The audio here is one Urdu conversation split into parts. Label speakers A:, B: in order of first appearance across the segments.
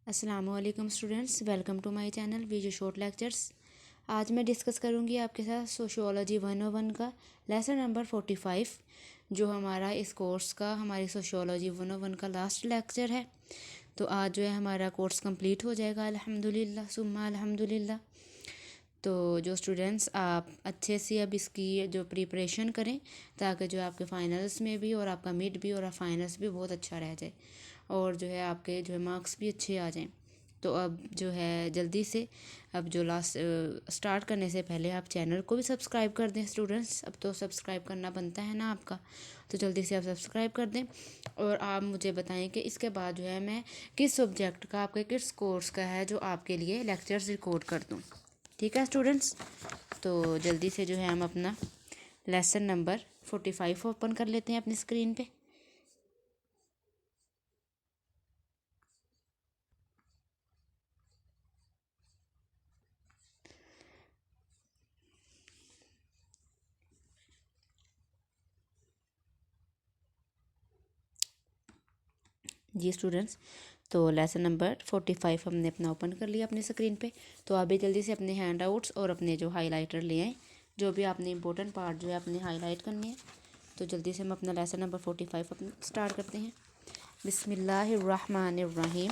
A: السلام علیکم students, welcome to my channel video short lectures. آج میں ڈسکس کروں گی آپ کے ساتھ سوشیولوجی 101 کا لیسن نمبر 45، جو ہمارا اس کورس کا ہماری سوشیولوجی 101 کا لاسٹ لیکچر ہے۔ تو آج جو ہے ہمارا کورس کمپلیٹ ہو جائے گا الحمدللہ ثم الحمدللہ۔ تو جو اسٹوڈنٹس آپ اچھے سے اب اس کی جو پریپریشن کریں، تاکہ جو آپ کے فائنلس میں بھی اور آپ کا مڈ بھی اور فائنلس بھی بہت اچھا رہ جائے، اور جو ہے آپ کے جو ہے مارکس بھی اچھے آ جائیں۔ تو اب جو ہے جلدی سے اب جو اسٹارٹ کرنے سے پہلے آپ چینل کو بھی سبسکرائب کر دیں اسٹوڈنٹس، اب تو سبسکرائب کرنا بنتا ہے نا آپ کا، تو جلدی سے آپ سبسکرائب کر دیں، اور آپ مجھے بتائیں کہ اس کے بعد جو ہے میں کس سبجیکٹ کا، آپ کے کس کورس کا ہے جو آپ کے لیے لیکچرز ریکارڈ کر دوں۔ ٹھیک ہے اسٹوڈنٹس، تو جلدی سے جو ہے ہم اپنا لیسن نمبر 45 اوپن کر لیتے ہیں اپنی اسکرین پہ۔ جی اسٹوڈنٹس، تو لیسن نمبر 45 ہم نے اپنا اوپن کر لیا اپنی اسکرین پہ۔ تو آپ بھی جلدی سے اپنے ہینڈ آؤٹس اور اپنے جو ہائی لائٹر لے آئیں، جو بھی آپ نے امپورٹنٹ پارٹ جو ہے اپنے ہائی لائٹ کرنے ہیں۔ تو جلدی سے ہم اپنا لیسن نمبر 45 اپنا اسٹارٹ کرتے ہیں۔ بسم اللہ الرحمن الرحیم۔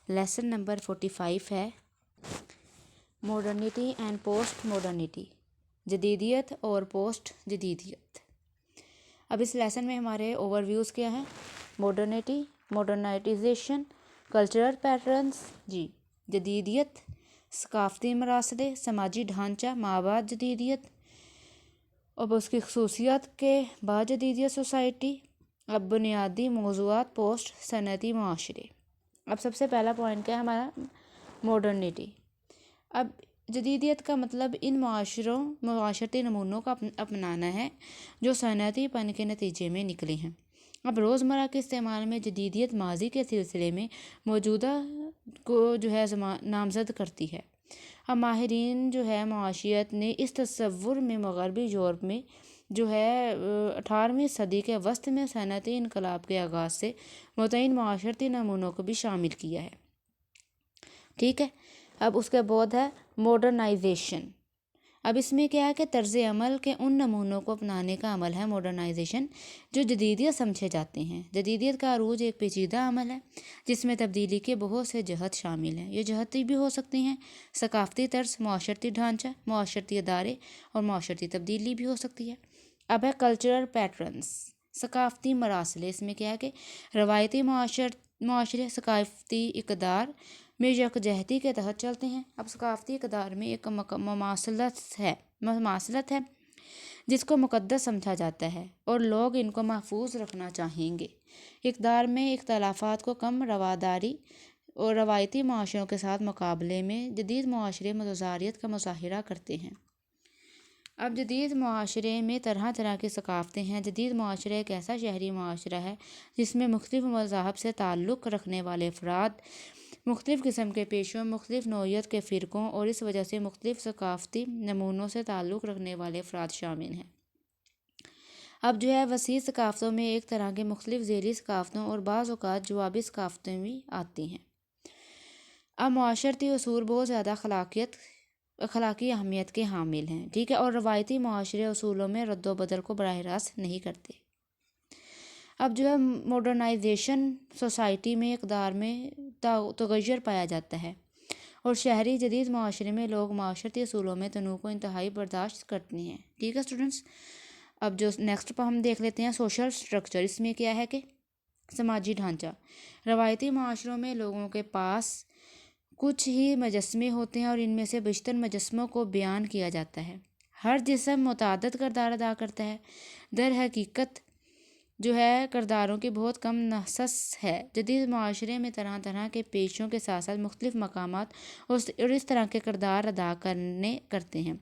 A: لیسن نمبر 45 ہے ماڈرنٹی اینڈ پوسٹ ماڈرنٹی، جدیدیت اور پوسٹ جدیدیت۔ اب اس لیسن میں ہمارے اوور ویوز کیا ہیں؟ ماڈرنٹی، ماڈرنائزیشن، کلچرل پیٹرنز، جدیدیت، ثقافتی مراسلے، سماجی ڈھانچہ مابعد جدیدیت، اب اس کی خصوصیات کے بعد جدیدیت سوسائٹی، اب بنیادی موضوعات پوسٹ صنعتی معاشرے۔ اب سب سے پہلا پوائنٹ کیا ہے ہمارا؟ ماڈرنٹی۔ اب جدیدیت کا مطلب ان معاشرتی نمونوں کا اپنانا ہے جو صنعتی پن کے نتیجے میں نکلے ہیں۔ اب روزمرہ کے استعمال میں جدیدیت ماضی کے سلسلے میں موجودہ کو جو ہے نامزد کرتی ہے۔ اب ماہرین جو ہے معاشیت نے اس تصور میں مغربی یورپ میں جو ہے 18ویں صدی کے وسط میں صنعتی انقلاب کے آغاز سے متعین معاشرتی نمونوں کو بھی شامل کیا ہے۔ ٹھیک ہے، اب اس کے بعد ہے ماڈرنائزیشن۔ اب اس میں کیا ہے کہ طرز عمل کے ان نمونوں کو اپنانے کا عمل ہے ماڈرنائزیشن، جو جدیدیت سمجھے جاتے ہیں۔ جدیدیت کا عروج ایک پیچیدہ عمل ہے جس میں تبدیلی کے بہت سے جہت شامل ہیں۔ یہ جہتی بھی ہو سکتے ہیں ثقافتی طرز، معاشرتی ڈھانچہ، معاشرتی ادارے، اور معاشرتی تبدیلی بھی ہو سکتی ہے۔ اب ہے کلچرل پیٹرنز، ثقافتی مراسلے۔ اس میں کیا ہے کہ روایتی معاشرے ثقافتی اقدار میں یکجہتی کے تحت چلتے ہیں۔ اب ثقافتی اقدار میں ایک مماثلت ہے جس کو مقدس سمجھا جاتا ہے اور لوگ ان کو محفوظ رکھنا چاہیں گے۔ اقدار میں اختلافات کو کم رواداری اور روایتی معاشروں کے ساتھ مقابلے میں جدید معاشرے متضارعت کا مظاہرہ کرتے ہیں۔ اب جدید معاشرے میں طرح طرح کی ثقافتیں ہیں۔ جدید معاشرہ ایک ایسا شہری معاشرہ ہے جس میں مختلف مذاہب سے تعلق رکھنے والے افراد، مختلف قسم کے پیشوں، مختلف نوعیت کے فرقوں اور اس وجہ سے مختلف ثقافتی نمونوں سے تعلق رکھنے والے افراد شامل ہیں۔ اب جو ہے وسیع ثقافتوں میں ایک طرح کے مختلف ذیلی ثقافتوں اور بعض اوقات جوابی ثقافتیں بھی آتی ہیں۔ اب معاشرتی اصول بہت زیادہ اخلاقی اہمیت کے حامل ہیں، ٹھیک ہے، اور روایتی معاشرے اصولوں میں رد و بدل کو براہ راست نہیں کرتے۔ اب جو ہے ماڈرنائزیشن سوسائٹی میں اقدار میں تغیر پایا جاتا ہے، اور شہری جدید معاشرے میں لوگ معاشرتی اصولوں میں تنوع کو انتہائی برداشت کرتے ہیں۔ ٹھیک ہے اسٹوڈنٹس، اب جو نیکسٹ پہ ہم دیکھ لیتے ہیں سوشل سٹرکچر۔ اس میں کیا ہے کہ سماجی ڈھانچہ۔ روایتی معاشروں میں لوگوں کے پاس کچھ ہی مجسمے ہوتے ہیں اور ان میں سے بیشتر مجسموں کو بیان کیا جاتا ہے۔ ہر جسم متعدد کردار ادا کرتا ہے، در حقیقت جو ہے کرداروں کی بہت کم نصص ہے۔ جدید معاشرے میں طرح طرح کے پیشوں کے ساتھ ساتھ مختلف مقامات اور اس طرح کے کردار ادا کرتے ہیں۔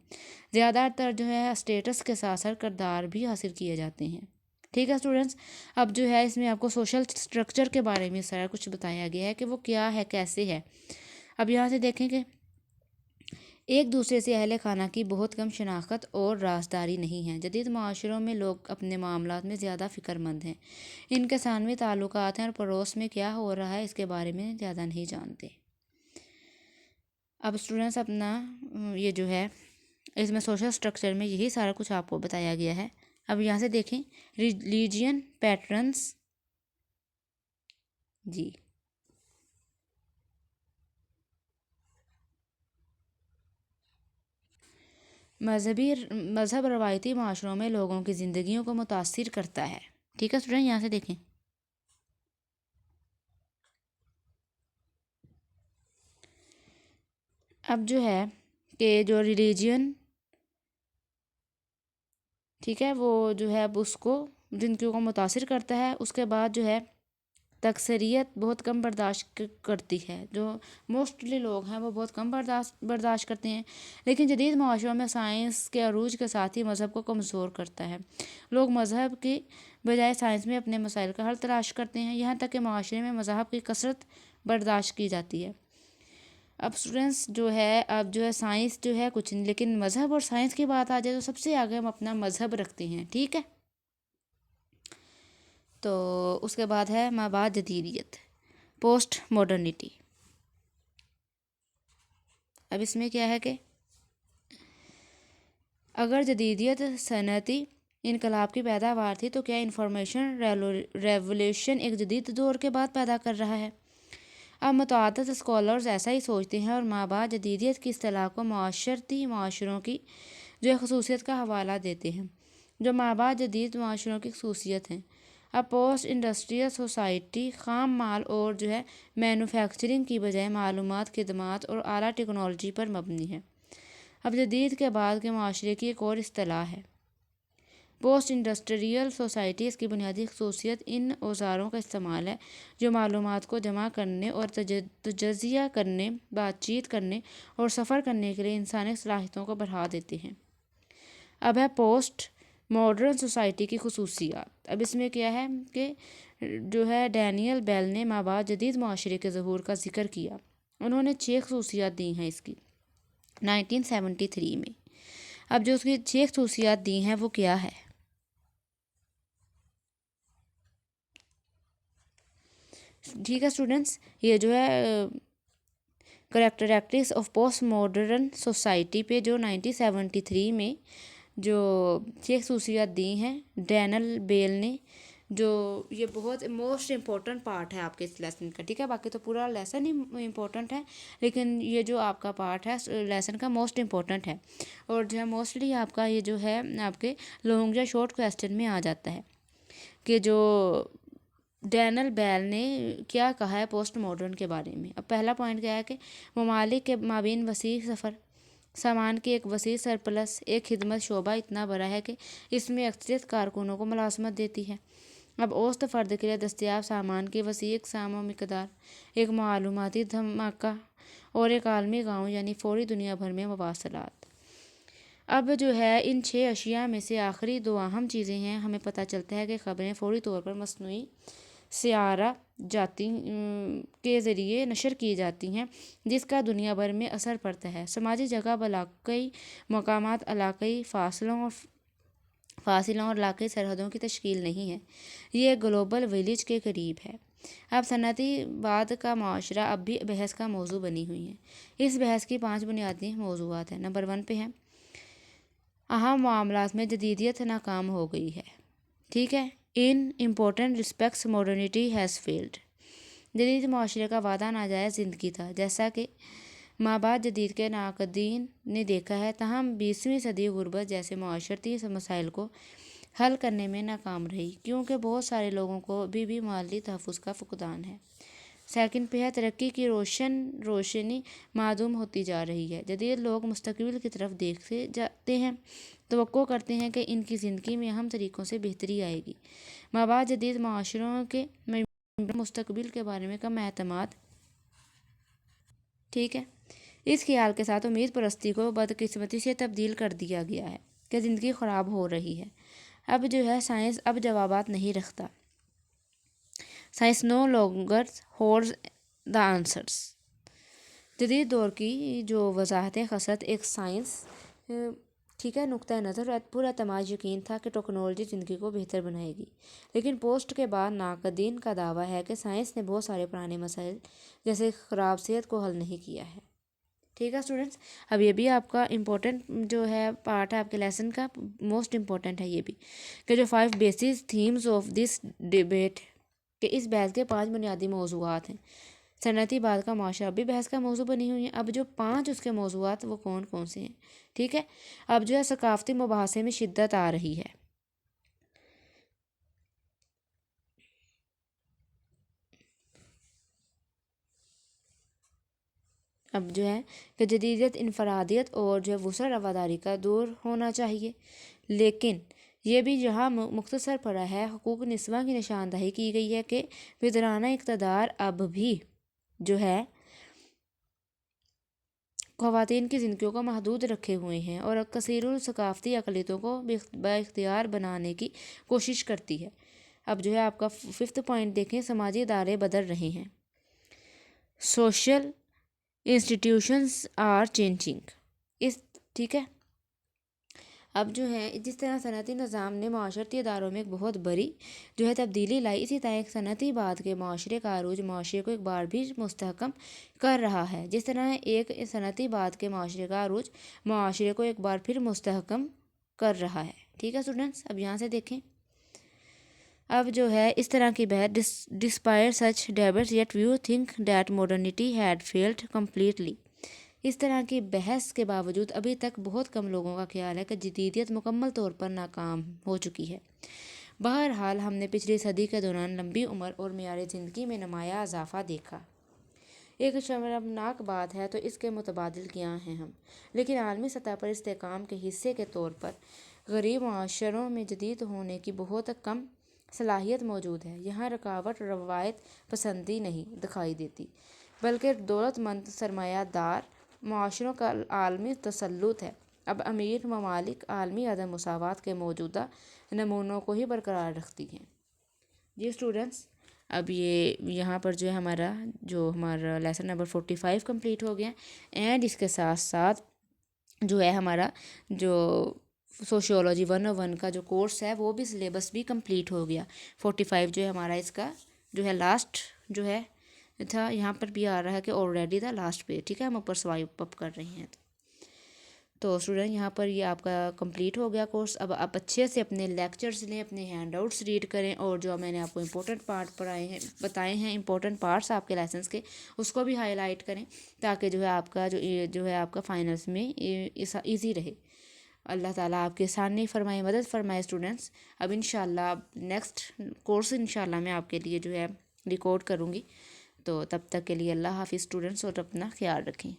A: زیادہ تر جو ہے اسٹیٹس کے ساتھ ساتھ کردار بھی حاصل کیے جاتے ہیں۔ ٹھیک ہے اسٹوڈنٹس، اب جو ہے اس میں آپ کو سوشل سٹرکچر کے بارے میں سارا کچھ بتایا گیا ہے کہ وہ کیا ہے، کیسے ہے۔ اب یہاں سے دیکھیں کہ ایک دوسرے سے اہل خانہ کی بہت کم شناخت اور رازداری نہیں ہے۔ جدید معاشروں میں لوگ اپنے معاملات میں زیادہ فکر مند ہیں، ان کے ثانوی تعلقات ہیں اور پڑوس میں کیا ہو رہا ہے اس کے بارے میں زیادہ نہیں جانتے۔ اب اسٹوڈنٹس اپنا یہ جو ہے اس میں سوشل سٹرکچر میں یہی سارا کچھ آپ کو بتایا گیا ہے۔ اب یہاں سے دیکھیں ریلیجین پیٹرنس، جی مذہب روایتی معاشروں میں لوگوں کی زندگیوں کو متاثر کرتا ہے۔ ٹھیک ہے اسٹوڈنٹ، یہاں سے دیکھیں اب جو ہے کہ جو ریلیجین، ٹھیک ہے، وہ جو ہے اب اس کو زندگیوں کو متاثر کرتا ہے۔ اس کے بعد جو ہے تکثریت بہت کم برداشت کرتی ہے، جو موسٹلی لوگ ہیں وہ بہت کم برداشت کرتے ہیں۔ لیکن جدید معاشروں میں سائنس کے عروج کے ساتھ ہی مذہب کو کمزور کرتا ہے۔ لوگ مذہب کی بجائے سائنس میں اپنے مسائل کا حل تلاش کرتے ہیں، یہاں تک کہ معاشرے میں مذہب کی کثرت برداشت کی جاتی ہے۔ اب اسٹوڈنٹس جو ہے اب جو ہے سائنس جو ہے کچھ نہیں، لیکن مذہب اور سائنس کی بات آ جائے تو سب سے آگے ہم اپنا مذہب رکھتے ہیں۔ ٹھیک ہے، تو اس کے بعد ہے مابعد جدیدیت، پوسٹ ماڈرنٹی۔ اب اس میں کیا ہے کہ اگر جدیدیت صنعتی انقلاب کی پیداوار تھی تو کیا انفارمیشن ریولیوشن ایک جدید دور کے بعد پیدا کر رہا ہے؟ اب متعدد اسکالرز ایسا ہی سوچتے ہیں اور مابعد جدیدیت کی اصطلاح کو معاشرتی معاشروں کی جو خصوصیت کا حوالہ دیتے ہیں، جو مابعد جدید معاشروں کی خصوصیت ہیں۔ اب پوسٹ انڈسٹریل سوسائٹی خام مال اور جو ہے مینوفیکچرنگ کی بجائے معلومات، خدمات اور اعلیٰ ٹیکنالوجی پر مبنی ہے۔ اب جدید کے بعد کے معاشرے کی ایک اور اصطلاح ہے پوسٹ انڈسٹریل سوسائٹی۔ اس کی بنیادی خصوصیت ان اوزاروں کا استعمال ہے جو معلومات کو جمع کرنے اور تجزیہ کرنے، بات چیت کرنے اور سفر کرنے کے لیے انسانی صلاحیتوں کو بڑھا دیتے ہیں۔ اب ہے پوسٹ ماڈرن سوسائٹی کی خصوصیات۔ اب اس میں کیا ہے کہ جو ہے ڈینیل بیل نے مابعد جدید معاشرے کے ظہور کا ذکر کیا۔ انہوں نے 6 خصوصیات دی ہیں اس کی 1973 میں۔ اب جو اس کی 6 خصوصیات دی ہیں وہ کیا ہے؟ ٹھیک ہے اسٹوڈنٹس، یہ جو ہے کریکٹریسٹکس آف پوسٹ ماڈرن سوسائٹی پہ جو 1973 میں جو 6 خصوصیات دی ہیں ڈینیل بیل نے، جو یہ بہت موسٹ امپورٹنٹ پارٹ ہے آپ کے اس لیسن کا۔ ٹھیک ہے، باقی تو پورا لیسن ہی امپورٹنٹ ہے، لیکن یہ جو آپ کا پارٹ ہے لیسن کا موسٹ امپورٹنٹ ہے، اور جو ہے موسٹلی آپ کا یہ جو ہے آپ کے لانگ یا شارٹ کویسچن میں آ جاتا ہے کہ جو ڈینیل بیل نے کیا کہا ہے پوسٹ ماڈرن کے بارے میں۔ اب پہلا پوائنٹ کیا ہے کہ ممالک کے مابین وسیع سفر، سامان کی ایک وسیع سرپلس، ایک خدمت شعبہ اتنا بڑا ہے کہ اس میں اکثریت کارکنوں کو ملازمت دیتی ہے۔ اب اوسط فرد کے لیے دستیاب سامان کی وسیع اقسام و مقدار، ایک معلوماتی دھماکہ اور ایک عالمی گاؤں یعنی فوری دنیا بھر میں مواصلات۔ اب جو ہے ان 6 اشیاء میں سے آخری 2 اہم چیزیں ہیں۔ ہمیں پتہ چلتا ہے کہ خبریں فوری طور پر مصنوعی سیارہ جاتی کے ذریعے نشر کی جاتی ہیں، جس کا دنیا بھر میں اثر پڑتا ہے۔ سماجی جگہ علاقائی مقامات علاقائی فاصلوں اور علاقائی سرحدوں کی تشکیل نہیں ہے، یہ گلوبل ولیج کے قریب ہے۔ اب صنعتی بعد کا معاشرہ اب بھی بحث کا موضوع بنی ہوئی ہے۔ اس بحث کی 5 بنیادی موضوعات ہیں۔ نمبر 1 پہ ہے اہم معاملات میں جدیدیت ناکام ہو گئی ہے۔ ٹھیک ہے، in important respects modernity has failed. جدید معاشرے کا وعدہ ناجائز زندگی تھا، جیسا کہ مابعد جدید کے ناقدین نے دیکھا ہے، تاہم 20ویں صدی غربت جیسے معاشرتی مسائل کو حل کرنے میں ناکام رہی، کیونکہ بہت سارے لوگوں کو ابھی بھی مالی تحفظ کا فقدان ہے۔ سیکنڈ پہ ہے ترقی کی روشنی معدوم ہوتی جا رہی ہے۔ جدید لوگ مستقبل کی طرف دیکھتے جاتے ہیں، توقع کرتے ہیں کہ ان کی زندگی میں اہم طریقوں سے بہتری آئے گی۔ مابعد جدید معاشروں کے مستقبل کے بارے میں کم اعتماد، ٹھیک ہے، اس خیال کے ساتھ امید پرستی کو بدقسمتی سے تبدیل کر دیا گیا ہے کہ زندگی خراب ہو رہی ہے۔ اب جو ہے سائنس اب جوابات نہیں رکھتا۔ Science no longer holds the answers. جدید دور کی جو وضاحت خسرت ایک سائنس ٹھیک ہے نقطۂ نظر اور پورا اعتماد یقین تھا کہ ٹیکنالوجی زندگی کو بہتر بنائے گی، لیکن پوسٹ کے بعد ناقدین کا دعویٰ ہے کہ سائنس نے بہت سارے پرانے مسائل جیسے خراب صحت کو حل نہیں کیا ہے۔ ٹھیک ہے اسٹوڈنٹس، اب یہ بھی آپ کا امپورٹنٹ جو ہے پارٹ ہے آپ کے لیسن کا، موسٹ امپورٹنٹ ہے یہ بھی، کہ جو 5 bases themes of this debate, کہ اس بحث کے 5 بنیادی موضوعات ہیں۔ صنعتی بعد کا معاشرہ اب بھی بحث کا موضوع بنی ہوئی ہیں۔ اب جو 5 اس کے موضوعات وہ کون کون سے ہیں، ٹھیک ہے۔ اب جو ہے ثقافتی مباحثے میں شدت آ رہی ہے۔ اب جو ہے کہ جدیدیت، انفرادیت اور جو ہے وسعت رواداری کا دور ہونا چاہیے، لیکن یہ بھی جہاں مختصر پڑا ہے حقوق نسواں کی نشاندہی کی گئی ہے کہ وزرانہ اقتدار اب بھی جو ہے خواتین کی زندگیوں کو محدود رکھے ہوئے ہیں اور کثیر الثقافتی اقلیتوں کو بااختیار بنانے کی کوشش کرتی ہے۔ اب جو ہے آپ کا 5 پوائنٹ دیکھیں، سماجی ادارے بدل رہے ہیں، سوشل انسٹیٹیوشنز آر چینجنگ، ٹھیک ہے۔ اب جو ہے جس طرح صنعتی نظام نے معاشرتی اداروں میں ایک بہت بڑی جو ہے تبدیلی لائی، اسی طرح ایک صنعتی بعد کے معاشرے کا عروج معاشرے کو ایک بار بھی مستحکم کر رہا ہے۔ جس طرح ایک صنعتی بعد کے معاشرے کا عروج معاشرے کو ایک بار پھر مستحکم کر رہا ہے۔ ٹھیک ہے اسٹوڈنٹس، اب یہاں سے دیکھیں، اب جو ہے اس طرح کی بحث despite such debates yet we think that modernity had failed completely, اس طرح کی بحث کے باوجود ابھی تک بہت کم لوگوں کا خیال ہے کہ جدیدیت مکمل طور پر ناکام ہو چکی ہے۔ بہرحال ہم نے پچھلی صدی کے دوران لمبی عمر اور معیار زندگی میں نمایاں اضافہ دیکھا۔ ایک شرمناک بات ہے تو اس کے متبادل کیا ہیں ہم، لیکن عالمی سطح پر استحکام کے حصے کے طور پر غریب معاشروں میں جدید ہونے کی بہت کم صلاحیت موجود ہے۔ یہاں رکاوٹ روایت پسندی نہیں دکھائی دیتی، بلکہ دولت مند سرمایہ دار معاشروں کا عالمی تسلط ہے۔ اب امیر ممالک عالمی عدم مساوات کے موجودہ نمونوں کو ہی برقرار رکھتی ہیں۔ جی اسٹوڈنٹس، اب یہ یہاں پر جو ہے ہمارا لیسن نمبر 45 کمپلیٹ ہو گیا، اینڈ اس کے ساتھ ساتھ جو ہے ہمارا جو سوشیولوجی 101 کا جو کورس ہے وہ بھی سلیبس بھی کمپلیٹ ہو گیا۔ 45 جو ہے ہمارا اس کا جو ہے لاسٹ جو ہے تھا، یہاں پر بھی آ رہا ہے کہ آلریڈی دا لاسٹ پہ، ٹھیک ہے، ہم اوپر سوائپ اپ کر رہے ہیں۔ تو اسٹوڈنٹ یہاں پر یہ آپ کا کمپلیٹ ہو گیا کورس۔ اب آپ اچھے سے اپنے لیکچرز لیں، اپنے ہینڈ آؤٹس ریڈ کریں، اور جو میں نے آپ کو امپورٹنٹ پارٹ بتائے ہیں امپورٹنٹ پارٹس آپ کے لیسنس کے، اس کو بھی ہائی لائٹ کریں تاکہ جو ہے آپ کا جو ہے آپ کا فائنلس میں ایزی رہے۔ اللہ تعالیٰ آپ کے سامنے فرمائے، مدد فرمائے اسٹوڈنٹس۔ اب انشاءاللہ نیکسٹ کورس انشاءاللہ میں آپ کے لیے جو ہے ریکارڈ کروں گی، تو تب تک کے لیے اللہ حافظ اسٹوڈنٹس، اور اپنا خیال رکھیں۔